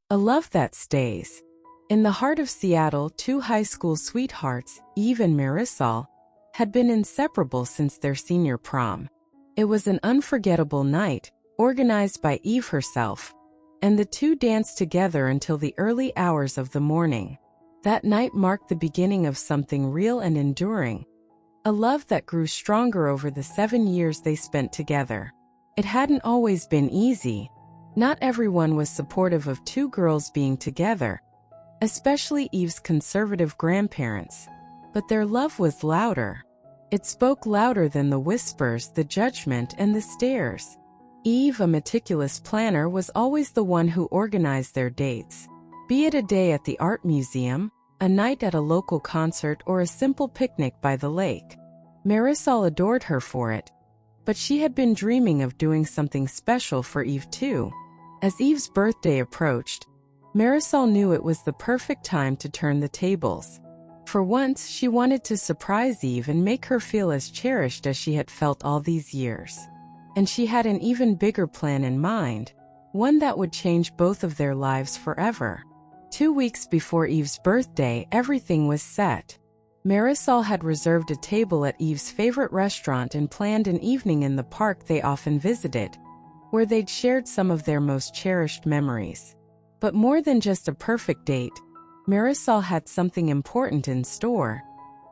A love that stays. In the heart of Seattle, two high school sweethearts, Eve and Marisol, had been inseparable since their senior prom. It was an unforgettable night, organized by Eve herself, and the two danced together until the early hours of the morning. That night marked the beginning of something real and enduring, a love that grew stronger over the 7 years they spent together. It hadn't always been easy. Not everyone was supportive of two girls being together, especially Eve's conservative grandparents, but their love was louder. It spoke louder than the whispers, the judgment, and the stares. Eve, a meticulous planner, was always the one who organized their dates. Be it a day at the art museum, a night at a local concert, or a simple picnic by the lake. Marisol adored her for it, but she had been dreaming of doing something special for Eve too. As Eve's birthday approached, Marisol knew it was the perfect time to turn the tables. For once, she wanted to surprise Eve and make her feel as cherished as she had felt all these years. And she had an even bigger plan in mind, one that would change both of their lives forever. 2 weeks before Eve's birthday, everything was set. Marisol had reserved a table at Eve's favorite restaurant and planned an evening in the park they often visited, where they'd shared some of their most cherished memories. But more than just a perfect date, Marisol had something important in store.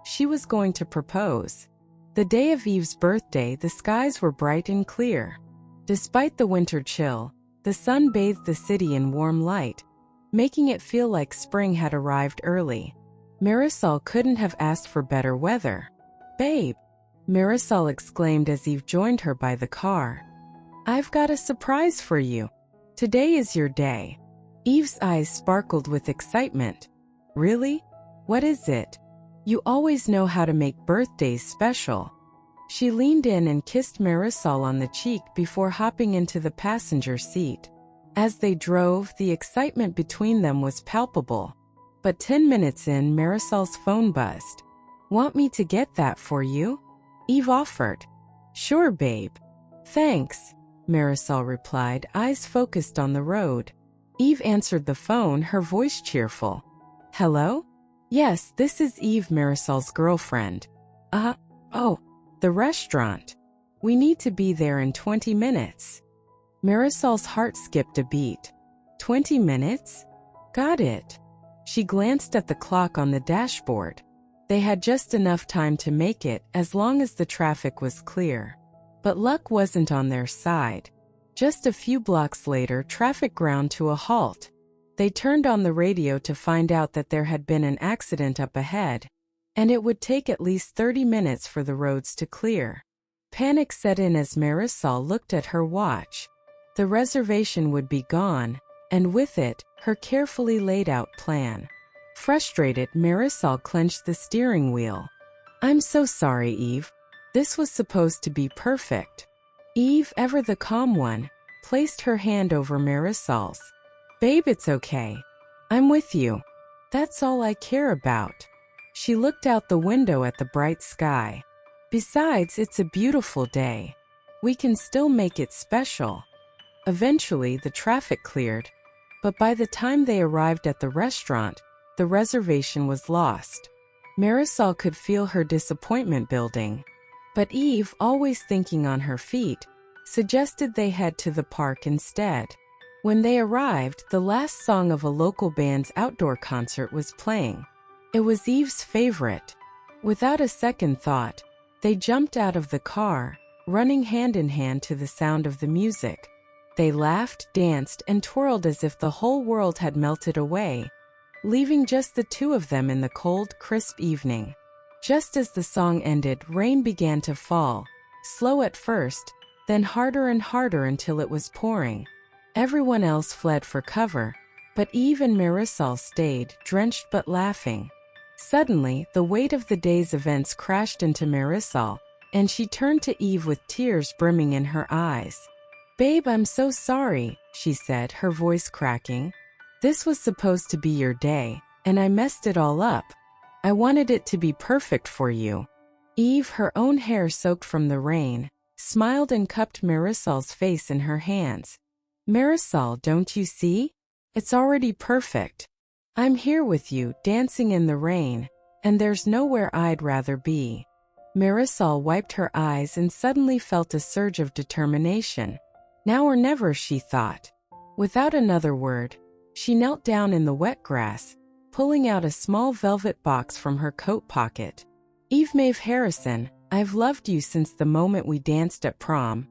She was going to propose. The day of Eve's birthday, the skies were bright and clear. Despite the winter chill, the sun bathed the city in warm light, making it feel like spring had arrived early. Marisol couldn't have asked for better weather. "Babe," Marisol exclaimed as Eve joined her by the car. "I've got a surprise for you. Today is your day." Eve's eyes sparkled with excitement. "Really? What is it? You always know how to make birthdays special." She leaned in and kissed Marisol on the cheek before hopping into the passenger seat. As they drove, the excitement between them was palpable. But 10 minutes in, Marisol's phone buzzed. "Want me to get that for you?" Eve offered. "Sure, babe." "Thanks," Marisol replied, eyes focused on the road. Eve answered the phone, her voice cheerful. "Hello? Yes, this is Eve, Marisol's girlfriend." Oh, the restaurant. We need to be there in 20 minutes. Marisol's heart skipped a beat. 20 minutes? Got it. She glanced at the clock on the dashboard. They had just enough time to make it, as long as the traffic was clear. But luck wasn't on their side. Just a few blocks later, traffic ground to a halt. They turned on the radio to find out that there had been an accident up ahead, and it would take at least 30 minutes for the roads to clear. Panic set in as Marisol looked at her watch. The reservation would be gone, and with it, her carefully laid out plan. Frustrated, Marisol clenched the steering wheel. "I'm so sorry, Eve. This was supposed to be perfect." Eve, ever the calm one, placed her hand over Marisol's. "Babe, it's okay. I'm with you. That's all I care about." She looked out the window at the bright sky. "Besides, it's a beautiful day. We can still make it special." Eventually, the traffic cleared, but by the time they arrived at the restaurant, the reservation was lost. Marisol could feel her disappointment building. But Eve, always thinking on her feet, suggested they head to the park instead. When they arrived, the last song of a local band's outdoor concert was playing. It was Eve's favorite. Without a second thought, they jumped out of the car, running hand in hand to the sound of the music. They laughed, danced, and twirled as if the whole world had melted away, leaving just the two of them in the cold, crisp evening. Just as the song ended, rain began to fall, slow at first, then harder and harder until it was pouring. Everyone else fled for cover, but Eve and Marisol stayed, drenched but laughing. Suddenly, the weight of the day's events crashed into Marisol, and she turned to Eve with tears brimming in her eyes. "Babe, I'm so sorry," she said, her voice cracking. "This was supposed to be your day, and I messed it all up. I wanted it to be perfect for you." Eve, her own hair soaked from the rain, smiled and cupped Marisol's face in her hands. "Marisol, don't you see? It's already perfect. I'm here with you, dancing in the rain, and there's nowhere I'd rather be. Marisol wiped her eyes and suddenly felt a surge of determination. Now or never, she thought. Without another word, she knelt down in the wet grass, pulling out a small velvet box from her coat pocket. Eve Maeve Harrison, I've loved you since the moment we danced at prom,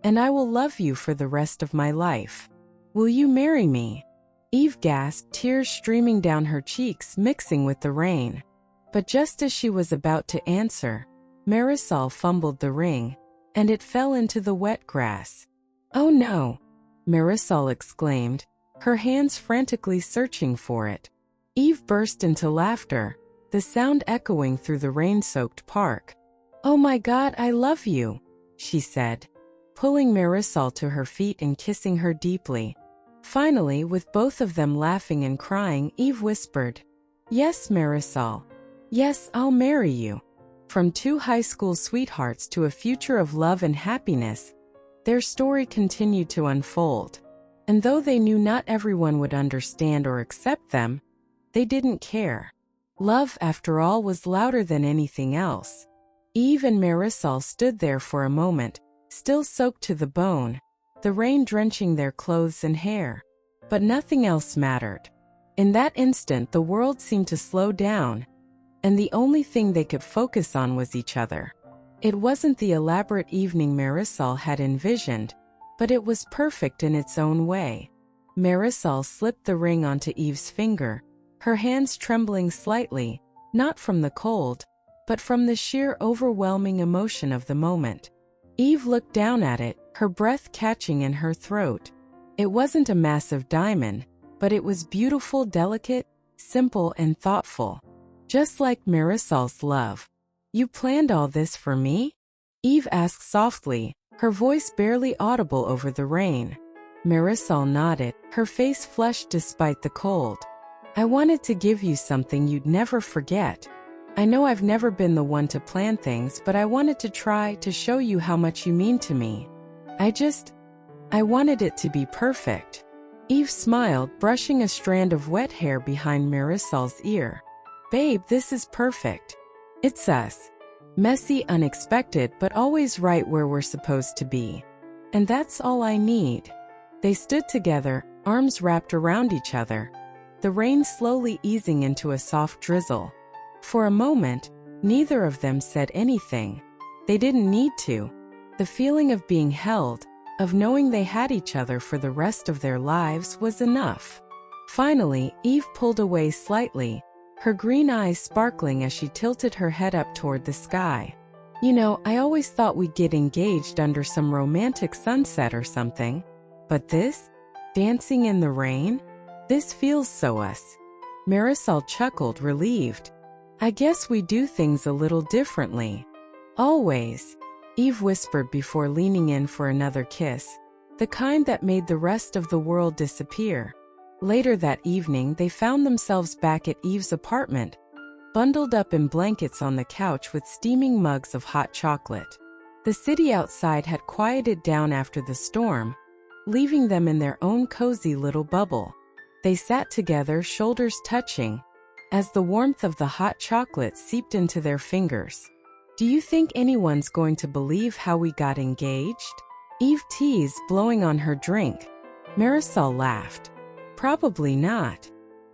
and I will love you for the rest of my life. Will you marry me? Eve gasped, tears streaming down her cheeks, mixing with the rain. But just as she was about to answer, Marisol fumbled the ring, and it fell into the wet grass. Oh no! Marisol exclaimed, her hands frantically searching for it. Eve burst into laughter, the sound echoing through the rain-soaked park. Oh my God, I love you, she said, pulling Marisol to her feet and kissing her deeply. Finally, with both of them laughing and crying, Eve whispered, Yes, Marisol. Yes, I'll marry you. From two high school sweethearts to a future of love and happiness, their story continued to unfold. And though they knew not everyone would understand or accept them, they didn't care. Love, after all, was louder than anything else. Eve and Marisol stood there for a moment, still soaked to the bone, the rain drenching their clothes and hair. But nothing else mattered. In that instant, the world seemed to slow down, and the only thing they could focus on was each other. It wasn't the elaborate evening Marisol had envisioned, but it was perfect in its own way. Marisol slipped the ring onto Eve's finger, her hands trembling slightly, not from the cold, but from the sheer overwhelming emotion of the moment. Eve looked down at it, her breath catching in her throat. It wasn't a massive diamond, but it was beautiful, delicate, simple, and thoughtful. Just like Marisol's love. You planned all this for me? Eve asked softly, her voice barely audible over the rain. Marisol nodded, her face flushed despite the cold. I wanted to give you something you'd never forget. I know I've never been the one to plan things, but I wanted to try to show you how much you mean to me. I wanted it to be perfect. Eve smiled, brushing a strand of wet hair behind Marisol's ear. Babe, this is perfect. It's us. Messy, unexpected, but always right where we're supposed to be. And that's all I need. They stood together, arms wrapped around each other, the rain slowly easing into a soft drizzle. For a moment, neither of them said anything. They didn't need to. The feeling of being held, of knowing they had each other for the rest of their lives, was enough. Finally, Eve pulled away slightly, her green eyes sparkling as she tilted her head up toward the sky. You know, I always thought we'd get engaged under some romantic sunset or something. But this? Dancing in the rain? This feels so us. Marisol chuckled, relieved. I guess we do things a little differently. Always, Eve whispered before leaning in for another kiss, the kind that made the rest of the world disappear. Later that evening, they found themselves back at Eve's apartment, bundled up in blankets on the couch with steaming mugs of hot chocolate. The city outside had quieted down after the storm, leaving them in their own cozy little bubble. They sat together, shoulders touching, as the warmth of the hot chocolate seeped into their fingers. Do you think anyone's going to believe how we got engaged? Eve teased, blowing on her drink. Marisol laughed. Probably not.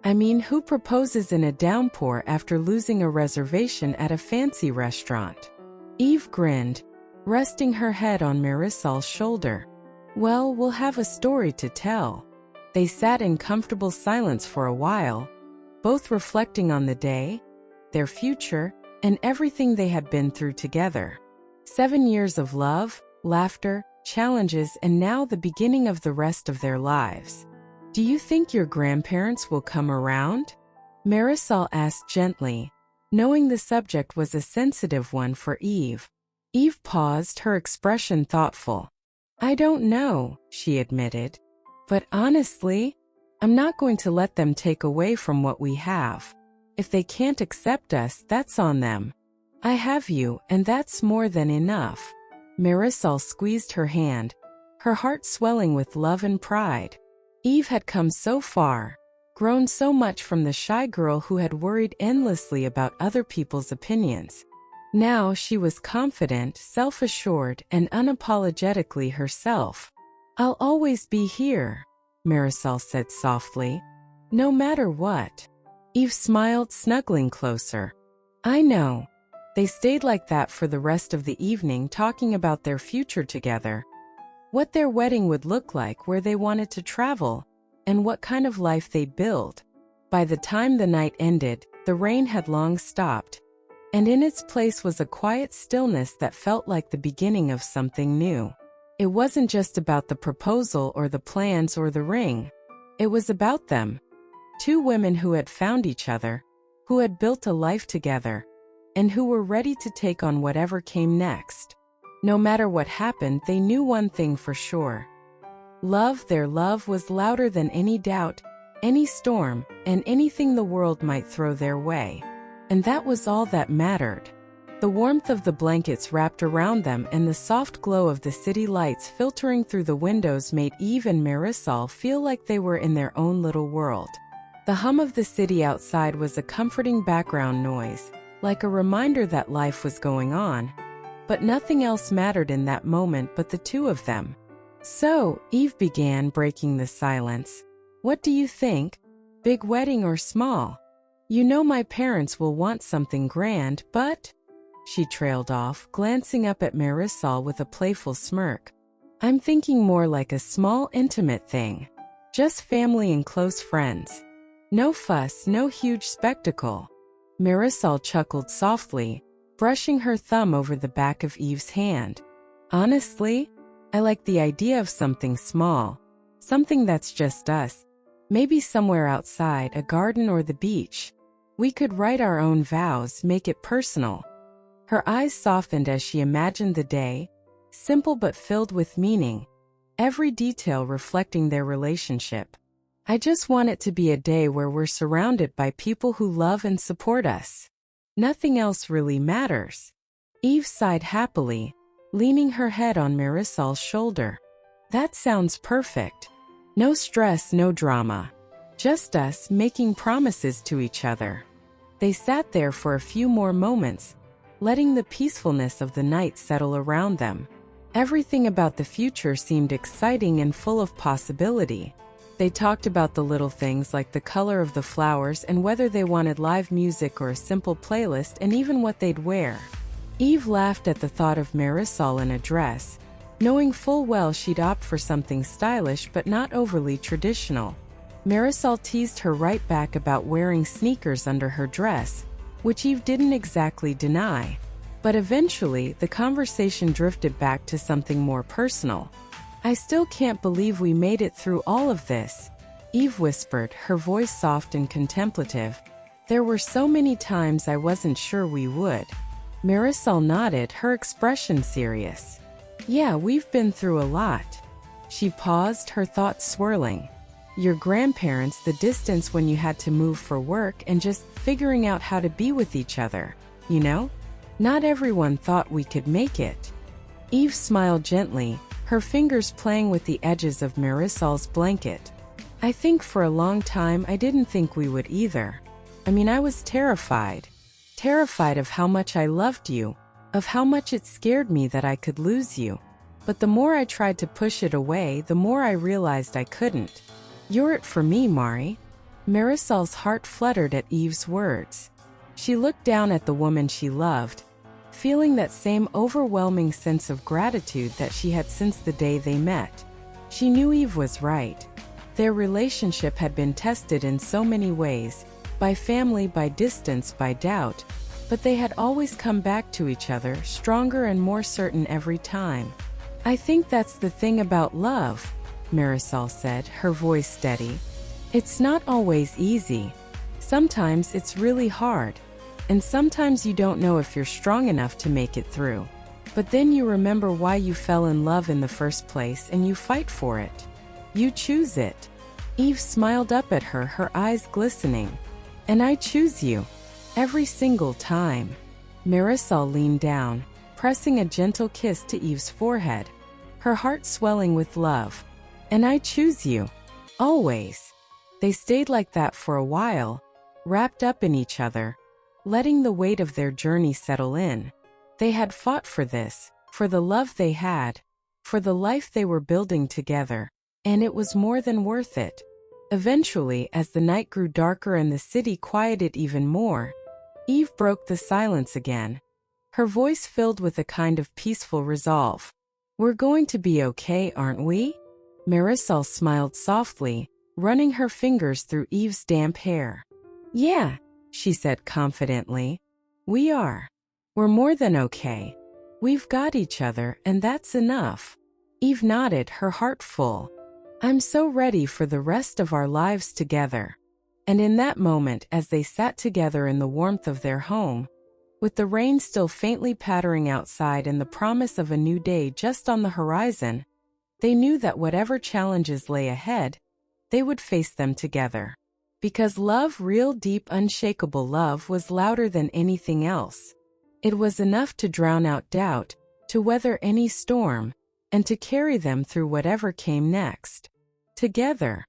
I mean, who proposes in a downpour after losing a reservation at a fancy restaurant? Eve grinned, resting her head on Marisol's shoulder. Well, we'll have a story to tell. They sat in comfortable silence for a while, both reflecting on the day, their future, and everything they had been through together. 7 years of love, laughter, challenges, and now the beginning of the rest of their lives. Do you think your grandparents will come around? Marisol asked gently, knowing the subject was a sensitive one for Eve. Eve paused, her expression thoughtful. I don't know, she admitted. But honestly, I'm not going to let them take away from what we have. If they can't accept us, that's on them. I have you, and that's more than enough. Marisol squeezed her hand, her heart swelling with love and pride. Eve had come so far, grown so much from the shy girl who had worried endlessly about other people's opinions. Now she was confident, self-assured, and unapologetically herself. "I'll always be here," Marisol said softly. "No matter what." Eve smiled, snuggling closer. "I know." They stayed like that for the rest of the evening, talking about their future together. What their wedding would look like, where they wanted to travel, and what kind of life they'd build. By the time the night ended, the rain had long stopped, and in its place was a quiet stillness that felt like the beginning of something new. It wasn't just about the proposal or the plans or the ring. It was about them. Two women who had found each other, who had built a life together, and who were ready to take on whatever came next. No matter what happened, they knew one thing for sure. Love, their love, was louder than any doubt, any storm, and anything the world might throw their way. And that was all that mattered. The warmth of the blankets wrapped around them and the soft glow of the city lights filtering through the windows made Eve and Marisol feel like they were in their own little world. The hum of the city outside was a comforting background noise, like a reminder that life was going on. But nothing else mattered in that moment but the two of them. "So," Eve began, breaking the silence, "what do you think? Big wedding or small? You know my parents will want something grand, but—" She trailed off, glancing up at Marisol with a playful smirk. "I'm thinking more like a small, intimate thing. Just family and close friends. No fuss, no huge spectacle." Marisol chuckled softly, brushing her thumb over the back of Eve's hand. "Honestly, I like the idea of something small, something that's just us. Maybe somewhere outside, a garden or the beach. We could write our own vows, make it personal." Her eyes softened as she imagined the day, simple but filled with meaning, every detail reflecting their relationship. "I just want it to be a day where we're surrounded by people who love and support us. Nothing else really matters." Eve sighed happily, leaning her head on Marisol's shoulder. "That sounds perfect. No stress, no drama. Just us making promises to each other." They sat there for a few more moments, letting the peacefulness of the night settle around them. Everything about the future seemed exciting and full of possibility. They talked about the little things like the color of the flowers and whether they wanted live music or a simple playlist, and even what they'd wear. Eve laughed at the thought of Marisol in a dress, knowing full well she'd opt for something stylish but not overly traditional. Marisol teased her right back about wearing sneakers under her dress, which Eve didn't exactly deny. But eventually, the conversation drifted back to something more personal. "I still can't believe we made it through all of this," Eve whispered, her voice soft and contemplative. "There were so many times I wasn't sure we would." Marisol nodded, her expression serious. "Yeah, we've been through a lot." She paused, her thoughts swirling. Your grandparents, the distance when you had to move for work, and just figuring out how to be with each other, you know? Not everyone thought we could make it. Eve smiled gently, her fingers playing with the edges of Marisol's blanket. "I think for a long time I didn't think we would either. I mean, I was terrified. Terrified of how much I loved you, of how much it scared me that I could lose you. But the more I tried to push it away, the more I realized I couldn't. You're it for me, Mari." Marisol's heart fluttered at Eve's words. She looked down at the woman she loved, feeling that same overwhelming sense of gratitude that she had since the day they met. She knew Eve was right. Their relationship had been tested in so many ways, by family, by distance, by doubt, but they had always come back to each other, stronger and more certain every time. "I think that's the thing about love," Marisol said, her voice steady. "It's not always easy. Sometimes it's really hard. And sometimes you don't know if you're strong enough to make it through. But then you remember why you fell in love in the first place and you fight for it. You choose it." Eve smiled up at her, her eyes glistening. "And I choose you. Every single time." Marisol leaned down, pressing a gentle kiss to Eve's forehead, her heart swelling with love. "And I choose you." Always. They stayed like that for a while, wrapped up in each other, letting the weight of their journey settle in. They had fought for this, for the love they had, for the life they were building together, and it was more than worth it. Eventually, as the night grew darker and the city quieted even more, Eve broke the silence again, her voice filled with a kind of peaceful resolve. "We're going to be okay, aren't we?" Marisol smiled softly, running her fingers through Eve's damp hair. "Yeah," she said confidently. "We are. We're more than okay. We've got each other, and that's enough." Eve nodded, her heart full. "I'm so ready for the rest of our lives together." And in that moment, as they sat together in the warmth of their home, with the rain still faintly pattering outside and the promise of a new day just on the horizon, they knew that whatever challenges lay ahead, they would face them together. Because love, real, deep, unshakable love, was louder than anything else. It was enough to drown out doubt, to weather any storm, and to carry them through whatever came next. Together,